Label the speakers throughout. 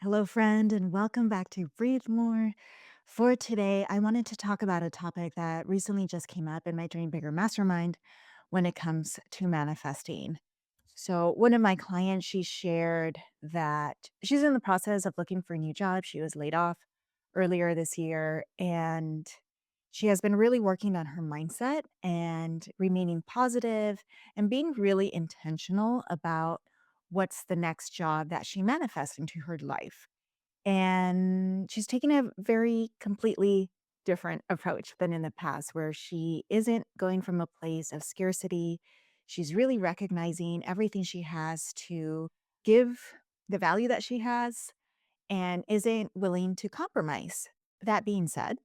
Speaker 1: Hello, friend, and welcome back to Breathe More. For today, I wanted to talk about a topic that recently just came up in my Dream Bigger Mastermind when it comes to manifesting. So, one of my clients, she shared that she's in the process of looking for a new job. She was laid off earlier this year, and she has been really working on her mindset and remaining positive and being really intentional about what's the next job that she manifests into her life. And she's taking a very completely different approach than in the past, where she isn't going from a place of scarcity. She's really recognizing everything she has to give the value that she has and isn't willing to compromise. That being said,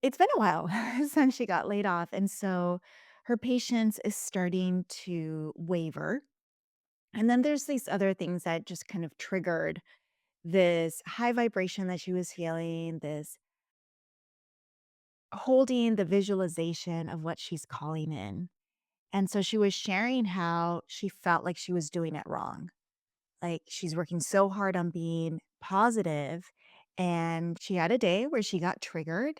Speaker 1: it's been a while since she got laid off. And so her patience is starting to waver. And then there's these other things that just kind of triggered this high vibration that she was feeling, this holding the visualization of what she's calling in. And so she was sharing how she felt like she was doing it wrong. Like she's working so hard on being positive, and she had a day where she got triggered.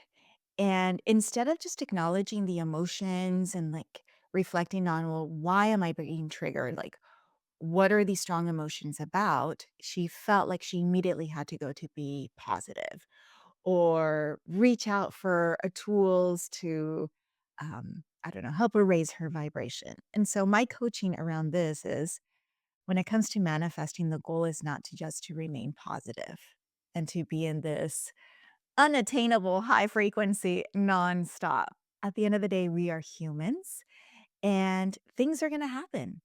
Speaker 1: And instead of just acknowledging the emotions and like reflecting on, well, why am I being triggered? Like, what are these strong emotions about? She felt like she immediately had to go to be positive or reach out for tools to, I don't know, help her raise her vibration. And so my coaching around this is when it comes to manifesting, the goal is not to just to remain positive and to be in this unattainable high frequency nonstop. At the end of the day, we are humans and things are going to happen.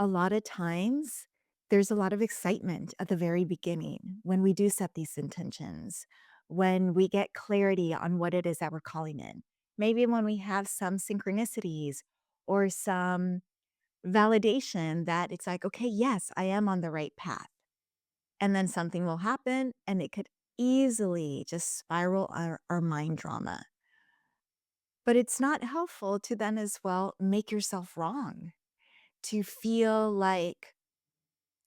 Speaker 1: A lot of times, there's a lot of excitement at the very beginning when we do set these intentions, when we get clarity on what it is that we're calling in. Maybe when we have some synchronicities or some validation that it's like, okay, yes, I am on the right path. And then something will happen and it could easily just spiral our mind drama. But it's not helpful to then as well make yourself wrong, to feel like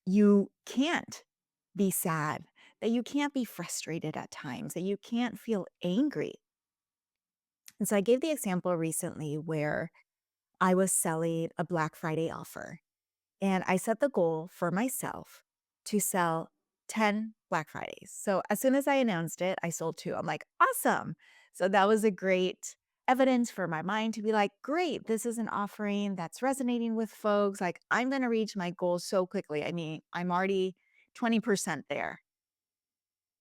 Speaker 1: you can't be sad, that you can't be frustrated at times, that you can't feel angry. And so I gave the example recently where I was selling a Black Friday offer, and I set the goal for myself to sell 10 Black Fridays. So as soon as I announced it, I sold 2. I'm like, awesome. So that was a great evidence for my mind to be like, great, this is an offering that's resonating with folks. Like, I'm going to reach my goal so quickly. I mean, I'm already 20% there.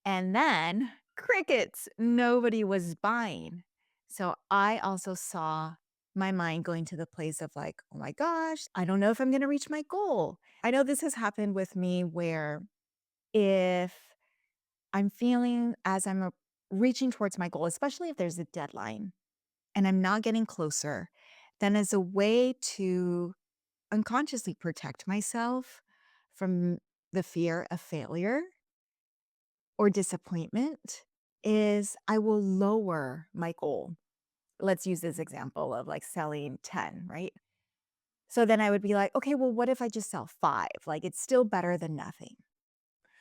Speaker 1: And then crickets, nobody was buying. So I also saw my mind going to the place of like, oh my gosh, I don't know if I'm going to reach my goal. I know this has happened with me where if I'm feeling as reaching towards my goal, especially if there's a deadline and I'm not getting closer, then as a way to unconsciously protect myself from the fear of failure or disappointment is I will lower my goal. Let's use this example of like selling 10, right? So then I would be like, okay, well, what if I just sell 5? Like it's still better than nothing.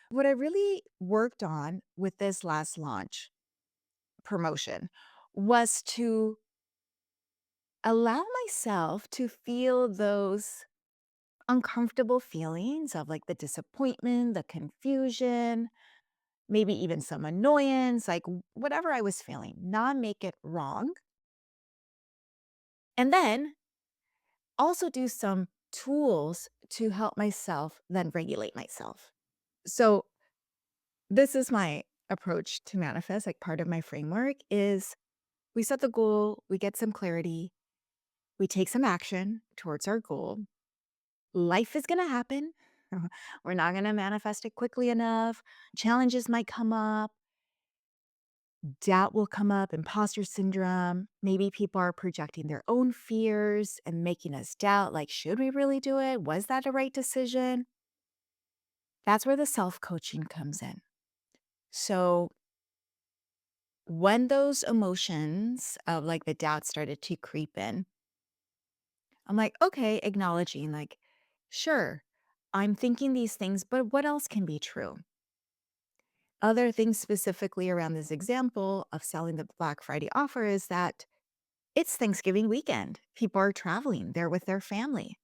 Speaker 1: What I really worked on with this last launch promotion was to allow myself to feel those uncomfortable feelings of like the disappointment, the confusion, maybe even some annoyance, like whatever I was feeling, not make it wrong. And then also do some tools to help myself then regulate myself. So this is my approach to manifest, like part of my framework is we set the goal, we get some clarity, we take some action towards our goal. Life is going to happen. We're not going to manifest it quickly enough. Challenges might come up. Doubt will come up, imposter syndrome. Maybe people are projecting their own fears and making us doubt, like, should we really do it? Was that a right decision? That's where the self coaching comes in. So, when those emotions of like the doubt started to creep in, I'm like, okay, acknowledging, like, sure, I'm thinking these things, but what else can be true? Other things specifically around this example of selling the Black Friday offer is that it's Thanksgiving weekend. People are traveling, they're with their family.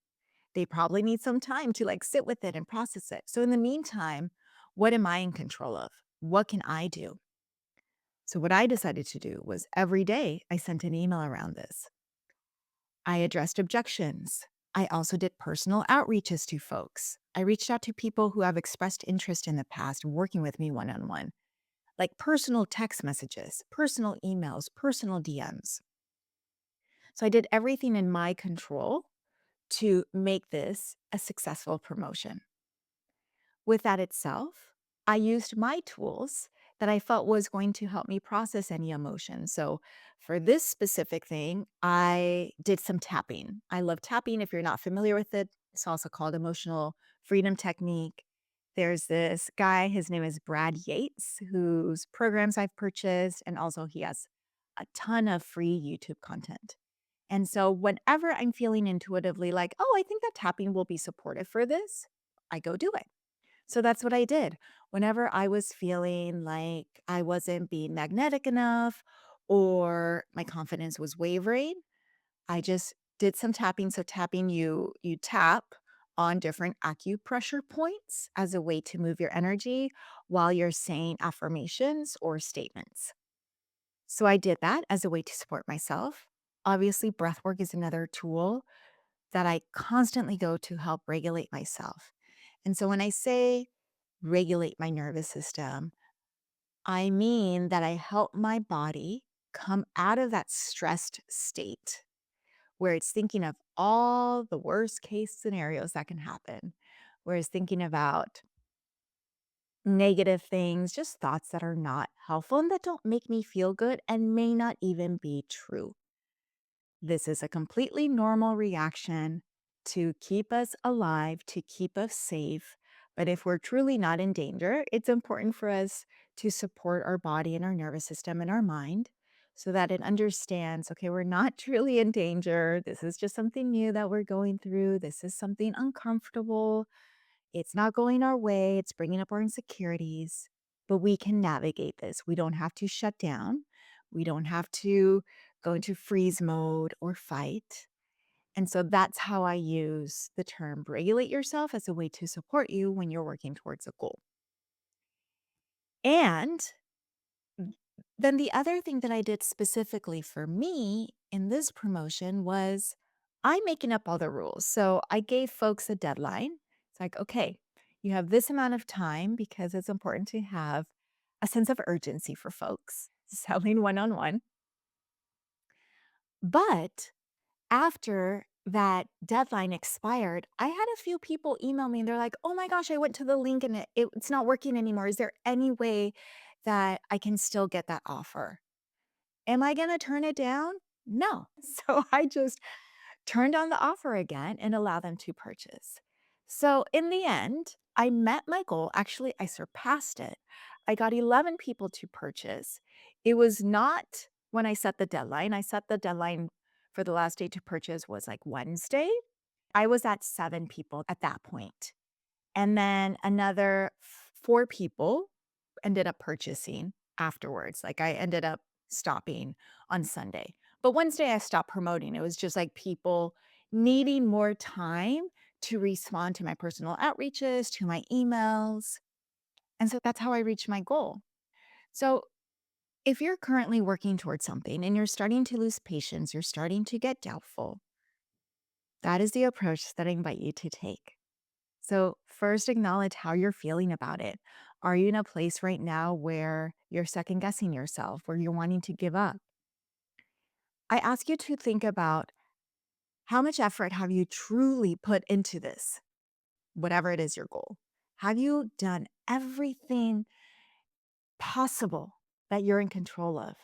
Speaker 1: They probably need some time to like sit with it and process it. So, in the meantime, what am I in control of? What can I do? So, what I decided to do was every day I sent an email around this. I addressed objections. I also did personal outreaches to folks. I reached out to people who have expressed interest in the past working with me one on one, like personal text messages, personal emails, personal DMs. So I did everything in my control to make this a successful promotion. With that itself, I used my tools that I felt was going to help me process any emotion. So for this specific thing, I did some tapping. I love tapping. If you're not familiar with it, it's also called emotional freedom technique. There's this guy, his name is Brad Yates, whose programs I've purchased, and also he has a ton of free YouTube content. And so whenever I'm feeling intuitively like, oh, I think that tapping will be supportive for this, I go do it. So that's what I did. Whenever I was feeling like I wasn't being magnetic enough or my confidence was wavering, I just did some tapping. So tapping, you tap on different acupressure points as a way to move your energy while you're saying affirmations or statements. So I did that as a way to support myself. Obviously, breath work is another tool that I constantly go to help regulate myself. And so when I say regulate my nervous system, I mean that I help my body come out of that stressed state where it's thinking of all the worst case scenarios that can happen, where it's thinking about negative things, just thoughts that are not helpful and that don't make me feel good and may not even be true. This is a completely normal reaction to keep us alive, to keep us safe. But if we're truly not in danger, it's important for us to support our body and our nervous system and our mind so that it understands okay, we're not truly in danger. This is just something new that we're going through. This is something uncomfortable. It's not going our way. It's bringing up our insecurities, but we can navigate this. We don't have to shut down. We don't have to go into freeze mode or fight. And so that's how I use the term regulate yourself as a way to support you when you're working towards a goal. And then the other thing that I did specifically for me in this promotion was I'm making up all the rules. So I gave folks a deadline. It's like, okay, you have this amount of time because it's important to have a sense of urgency for folks selling one on one. But after that deadline expired, I had a few people email me and they're like, oh my gosh, I went to the link and it's not working anymore. Is there any way that I can still get that offer? Am I gonna turn it down? No. So I just turned on the offer again and allow them to purchase. So in the end, I met my goal. Actually, I surpassed it. I got 11 people to purchase. It was not when I set the deadline. I set the deadline for the last day to purchase was like Wednesday. I was at 7 people at that point. And then another 4 people ended up purchasing afterwards. Like I ended up stopping on Sunday. But Wednesday I stopped promoting. It was just like people needing more time to respond to my personal outreaches, to my emails. And so that's how I reached my goal. So if you're currently working towards something and you're starting to lose patience, you're starting to get doubtful, that is the approach that I invite you to take. So, first, acknowledge how you're feeling about it. Are you in a place right now where you're second guessing yourself, where you're wanting to give up? I ask you to think about how much effort have you truly put into this, whatever it is your goal? Have you done everything possible that you're in control of?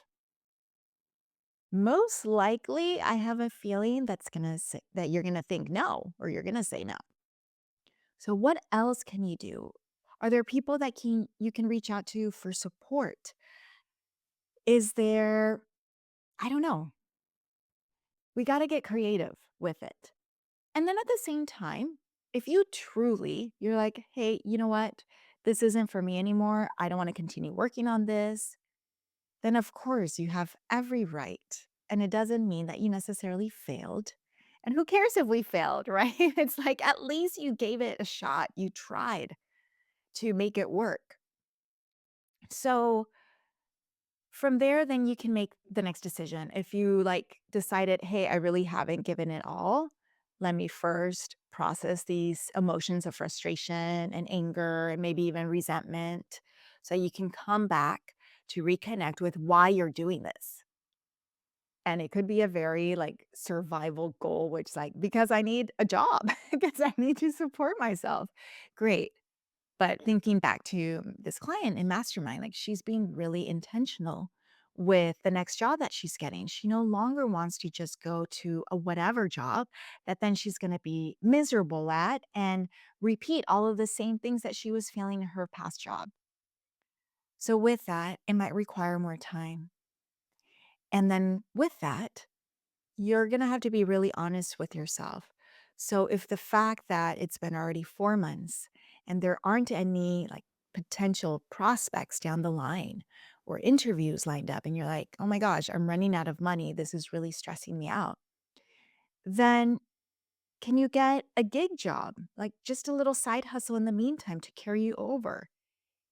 Speaker 1: Most likely, I have a feeling that's gonna say that you're gonna think no, or you're gonna say no. So what else can you do? Are there people that you can reach out to for support? Is there I don't know. We got to get creative with it. And then at the same time, If you truly, you're like, hey, you know what? This isn't for me anymore. I don't want to continue working on this. Then, of course, you have every right. And it doesn't mean that you necessarily failed. And who cares if we failed, right? It's like at least you gave it a shot. You tried to make it work. So, from there, then you can make the next decision. If you like decided, hey, I really haven't given it all, let me first process these emotions of frustration and anger and maybe even resentment so you can come back to reconnect with why you're doing this. And it could be a very like survival goal, which like, because I need a job, because I need to support myself. Great. But thinking back to this client in Mastermind, like she's being really intentional with the next job that she's getting. She no longer wants to just go to a whatever job that then she's going to be miserable at and repeat all of the same things that she was feeling in her past job. So, with that, it might require more time. And then with that, you're going to have to be really honest with yourself. So if the fact that it's been already 4 months and there aren't any like potential prospects down the line or interviews lined up and you're like, "Oh my gosh, I'm running out of money. This is really stressing me out." Then can you get a gig job? Like just a little side hustle in the meantime to carry you over?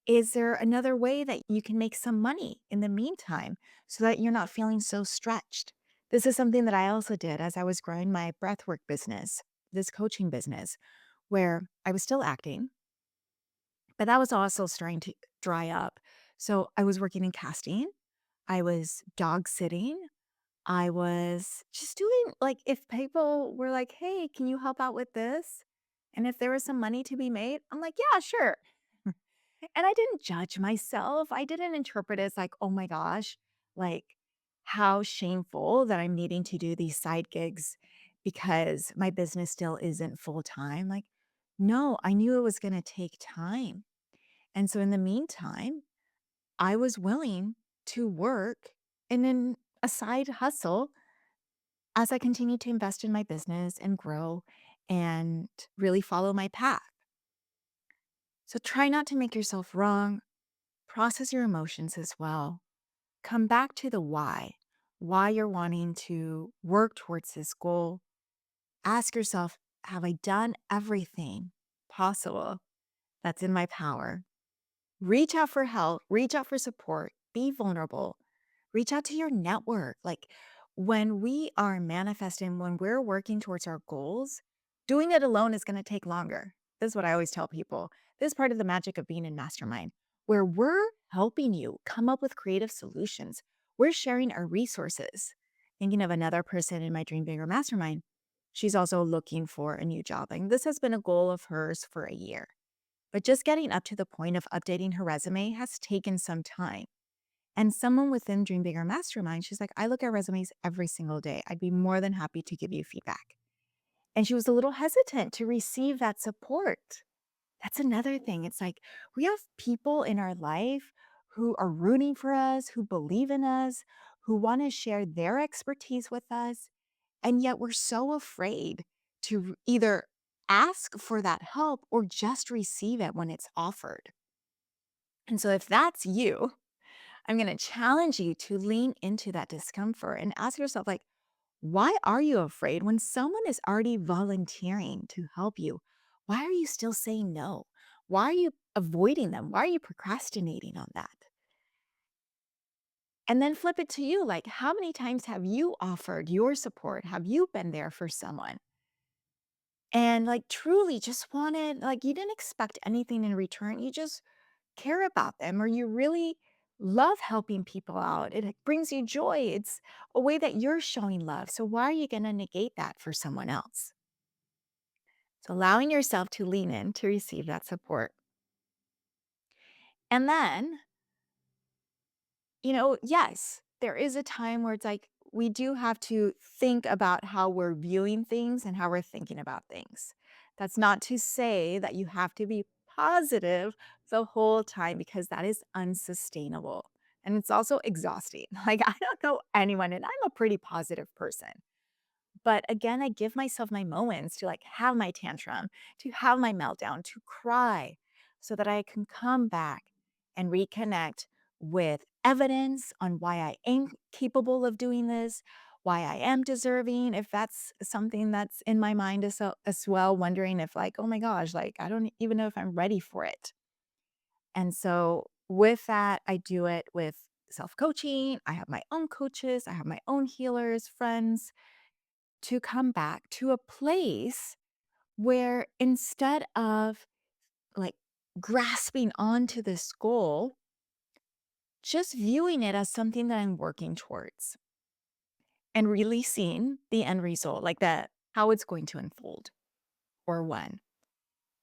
Speaker 1: Is there another way that you can make some money in the meantime so that you're not feeling so stretched? This is something that I also did as I was growing my breathwork business, this coaching business, where I was still acting, but that was also starting to dry up. So I was working in casting, I was dog sitting, I was just doing like if people were like, hey, can you help out with this? And if there was some money to be made, I'm like, yeah, sure. And I didn't judge myself. I didn't interpret it as like, "Oh my gosh, like, how shameful that I'm needing to do these side gigs because my business still isn't full time." Like, no, I knew it was gonna take time. And so in the meantime, I was willing to work and then a side hustle as I continued to invest in my business and grow and really follow my path. So try not to make yourself wrong. Process your emotions as well. Come back to the why you're wanting to work towards this goal. Ask yourself, have I done everything possible that's in my power? Reach out for help, reach out for support, be vulnerable, reach out to your network. Like when we are manifesting, when we're working towards our goals, doing it alone is going to take longer. This is what I always tell people. This is part of the magic of being in mastermind, where we're helping you come up with creative solutions. We're sharing our resources. Thinking of another person in my Dream Bigger mastermind, she's also looking for a new job. And this has been a goal of hers for a year. But just getting up to the point of updating her resume has taken some time. And someone within Dream Bigger Mastermind, she's like, I look at resumes every single day. I'd be more than happy to give you feedback. And she was a little hesitant to receive that support. That's another thing. It's like we have people in our life who are rooting for us, who believe in us, who want to share their expertise with us. And yet we're so afraid to either ask for that help or just receive it when it's offered. And so if that's you, I'm going to challenge you to lean into that discomfort and ask yourself like, why are you afraid when someone is already volunteering to help you? Why are you still saying no? Why are you avoiding them? Why are you procrastinating on that? And then flip it to you like, how many times have you offered your support? Have you been there for someone? And like truly just wanted, like, you didn't expect anything in return. You just care about them or you really love helping people out. It brings you joy. It's a way that you're showing love. So why are you going to negate that for someone else? So allowing yourself to lean in to receive that support. And then, yes, there is a time where it's like we do have to think about how we're viewing things and how we're thinking about things. That's not to say that you have to be positive the whole time because that is unsustainable. And it's also exhausting. Like, I don't know anyone, and I'm a pretty positive person, But again, I give myself my moments to like have my tantrum, to have my meltdown, to cry so that I can come back and reconnect with evidence on why I am capable of doing this, why I am deserving. If that's something that's in my mind as well, wondering if, like, oh my gosh, like, I don't even know if I'm ready for it. And so with that, I do it with self coaching. I have my own coaches, I have my own healers, friends to come back to a place where instead of like grasping onto this goal, just viewing it as something that I'm working towards and releasing the end result, like that, how it's going to unfold or when.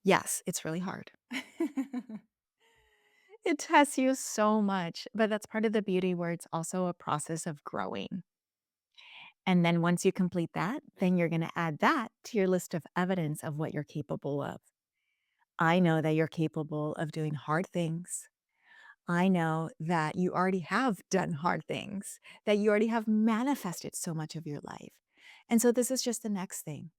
Speaker 1: Yes, it's really hard. It tests you so much, but that's part of the beauty where it's also a process of growing. And then once you complete that, then you're going to add that to your list of evidence of what you're capable of. I know that you're capable of doing hard things. I know that you already have done hard things, that you already have manifested so much of your life. And so this is just the next thing.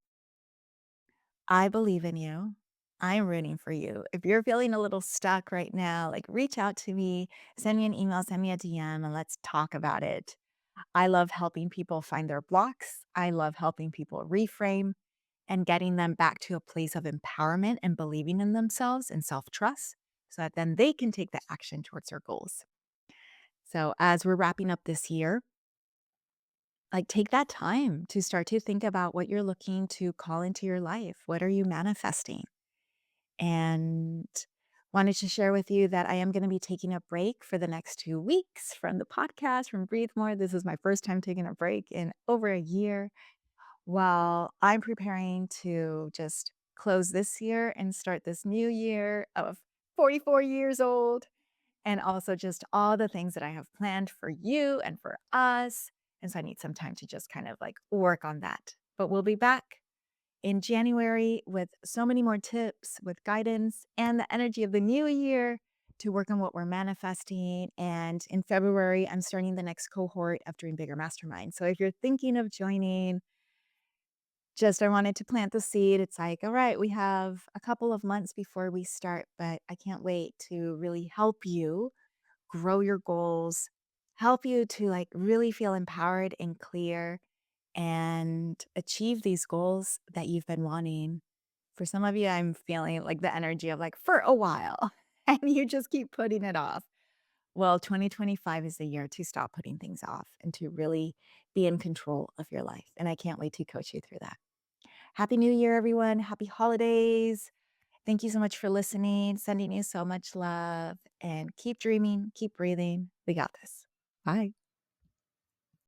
Speaker 1: I believe in you. I'm rooting for you. If you're feeling a little stuck right now, like reach out to me, send me an email, send me a DM, and let's talk about it. I love helping people find their blocks. I love helping people reframe and getting them back to a place of empowerment and believing in themselves and self trust so that then they can take the action towards their goals. So, as we're wrapping up this year, like take that time to start to think about what you're looking to call into your life. What are you manifesting? And wanted to share with you that I am going to be taking a break for the next 2 weeks from the podcast, from Breathe More. This is my first time taking a break in over a year while I'm preparing to just close this year and start this new year of 44 years old, and also just all the things that I have planned for you and for us. And so I need some time to just kind of like work on that. But we'll be back in January with so many more tips, with guidance and the energy of the new year to work on what we're manifesting. And in February, I'm starting the next cohort of Dream Bigger Mastermind. So if you're thinking of joining, just I wanted to plant the seed. It's like, all right, we have a couple of months before we start, but I can't wait to really help you grow your goals, help you to like really feel empowered and clear and achieve these goals that you've been wanting. For some of you, I'm feeling like the energy of like for a while and you just keep putting it off. Well, 2025 is the year to stop putting things off and to really be in control of your life. And I can't wait to coach you through that. Happy New Year, everyone. Happy holidays. Thank you so much for listening. Sending you so much love and keep dreaming, keep breathing. We got this. Bye.